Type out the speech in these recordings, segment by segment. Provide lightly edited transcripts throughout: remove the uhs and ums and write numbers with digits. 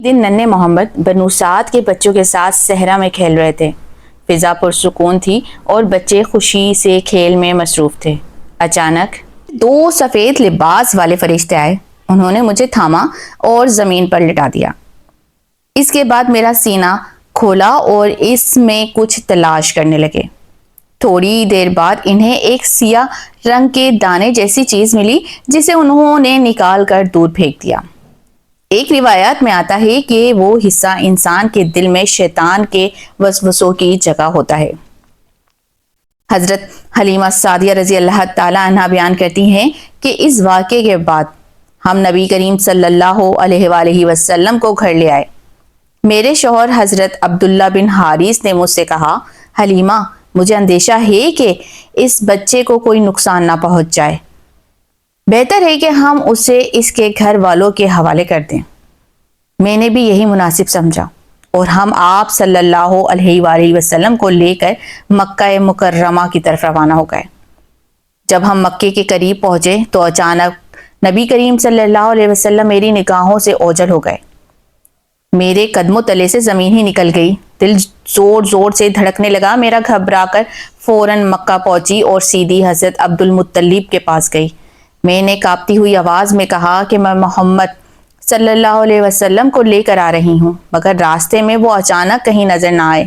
دن ننھے محمد بنو سعد کے بچوں کے ساتھ صحرا میں کھیل رہے تھے۔ فضا پرسکون تھی اور بچے خوشی سے کھیل میں مصروف تھے۔ اچانک 2 سفید لباس والے فرشتے آئے، انہوں نے مجھے تھاما اور زمین پر لٹا دیا۔ اس کے بعد میرا سینہ کھولا اور اس میں کچھ تلاش کرنے لگے۔ تھوڑی دیر بعد انہیں ایک سیاہ رنگ کے دانے جیسی چیز ملی جسے انہوں نے نکال کر دور پھینک دیا۔ ایک روایت میں آتا ہے کہ وہ حصہ انسان کے دل میں شیطان کے وسوسوں کی جگہ ہوتا ہے۔ حضرت حلیمہ سعدیہ رضی اللہ تعالی عنہ بیان کرتی ہیں کہ اس واقعے کے بعد ہم نبی کریم صلی اللہ علیہ وآلہ وسلم کو گھر لے آئے۔ میرے شوہر حضرت عبداللہ بن حارث نے مجھ سے کہا، حلیمہ مجھے اندیشہ ہے کہ اس بچے کو کوئی نقصان نہ پہنچ جائے، بہتر ہے کہ ہم اسے اس کے گھر والوں کے حوالے کر دیں۔ میں نے بھی یہی مناسب سمجھا اور ہم آپ صلی اللہ علیہ وآلہ وسلم کو لے کر مکہ مکرمہ کی طرف روانہ ہو گئے۔ جب ہم مکے کے قریب پہنچے تو اچانک نبی کریم صلی اللہ علیہ وسلم میری نگاہوں سے اوجھل ہو گئے۔ میرے قدموں تلے سے زمین ہی نکل گئی، دل زور زور سے دھڑکنے لگا۔ میرا گھبرا کر فوراً مکہ پہنچی اور سیدھی حضرت عبد المطلب کے پاس گئی۔ میں نے کانپتی ہوئی آواز میں کہا کہ میں محمد صلی اللہ علیہ وسلم کو لے کر آ رہی ہوں، مگر راستے میں وہ اچانک کہیں نظر نہ آئے۔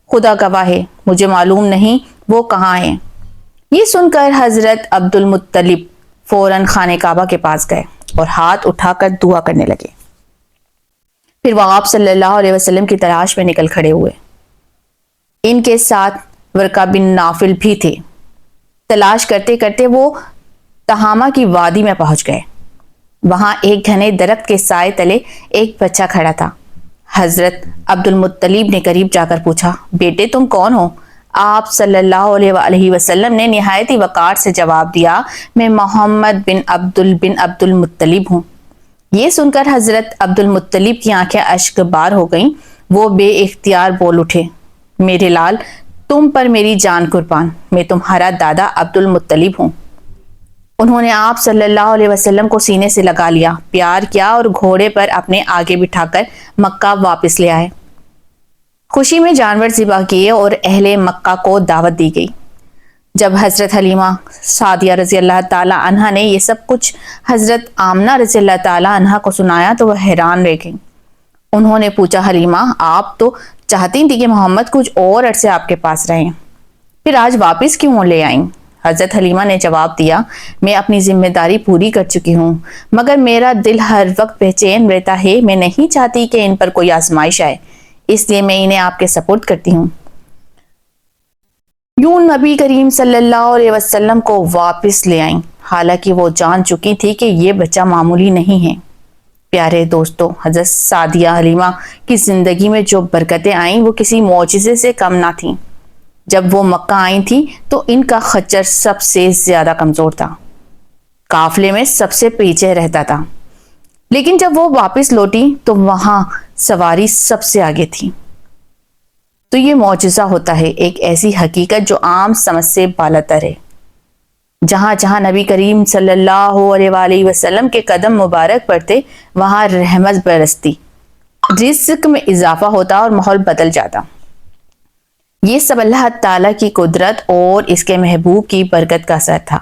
خدا گواہ ہے مجھے معلوم نہیں وہ کہاں ہیں۔ یہ سن کر حضرت عبد المطلب فوراً خانہ کعبہ کے پاس گئے اور ہاتھ اٹھا کر دعا کرنے لگے۔ پھر وہ آپ صلی اللہ علیہ وسلم کی تلاش میں نکل کھڑے ہوئے۔ ان کے ساتھ ورقہ بن نوفل بھی تھے۔ تلاش کرتے کرتے وہ تہامہ کی وادی میں پہنچ گئے۔ وہاں ایک گھنے درخت کے سائے تلے ایک بچہ کھڑا تھا۔ حضرت عبد المطلب نے قریب جا کر پوچھا، بیٹے تم کون ہو؟ آپ صلی اللہ علیہ وآلہ وسلم نے نہایت ہی وقار سے جواب دیا، میں محمد بن عبد المطلب ہوں۔ یہ سن کر حضرت عبد المطلب کی آنکھیں اشک بار ہو گئیں۔ وہ بے اختیار بول اٹھے، میرے لال تم پر میری جان قربان، میں تمہارا دادا عبد المطلب ہوں۔ انہوں نے آپ صلی اللہ علیہ وسلم کو سینے سے لگا لیا، پیار کیا اور گھوڑے پر اپنے آگے بٹھا کر مکہ واپس لے آئے۔ خوشی میں جانور ذبح کیے اور اہل مکہ کو دعوت دی گئی۔ جب حضرت حلیمہ سعدیہ رضی اللہ تعالی عنہ نے یہ سب کچھ حضرت آمنہ رضی اللہ تعالی عنہ کو سنایا تو وہ حیران رہ گئیں۔ انہوں نے پوچھا، حلیمہ آپ تو چاہتی تھی کہ محمد کچھ اور عرصے آپ کے پاس رہیں، پھر آج واپس کیوں لے آئیں؟ حضرت حلیمہ نے جواب دیا، میں اپنی ذمہ داری پوری کر چکی ہوں، مگر میرا دل ہر وقت بے چین رہتا ہے۔ میں نہیں چاہتی کہ ان پر کوئی آزمائش آئے، اس لیے میں انہیں آپ کے سپرد کرتی ہوں۔ یوں نبی کریم صلی اللہ علیہ وسلم کو واپس لے آئیں، حالانکہ وہ جان چکی تھی کہ یہ بچہ معمولی نہیں ہے۔ پیارے دوستو، حضرت سعدیہ حلیمہ کی زندگی میں جو برکتیں آئیں وہ کسی معجزے سے کم نہ تھیں۔ جب وہ مکہ آئی تھی تو ان کا خچر سب سے زیادہ کمزور تھا، قافلے میں سب سے پیچھے رہتا تھا، لیکن جب وہ واپس لوٹی تو وہاں سواری سب سے آگے تھی۔ تو یہ معجزہ ہوتا ہے، ایک ایسی حقیقت جو عام سمجھ سے بالاتر ہے۔ جہاں جہاں نبی کریم صلی اللہ علیہ وآلہ وسلم کے قدم مبارک پڑتے وہاں رحمت برستی، رزق میں اضافہ ہوتا اور ماحول بدل جاتا۔ یہ سب اللہ تعالیٰ کی قدرت اور اس کے محبوب کی برکت کا اثر تھا۔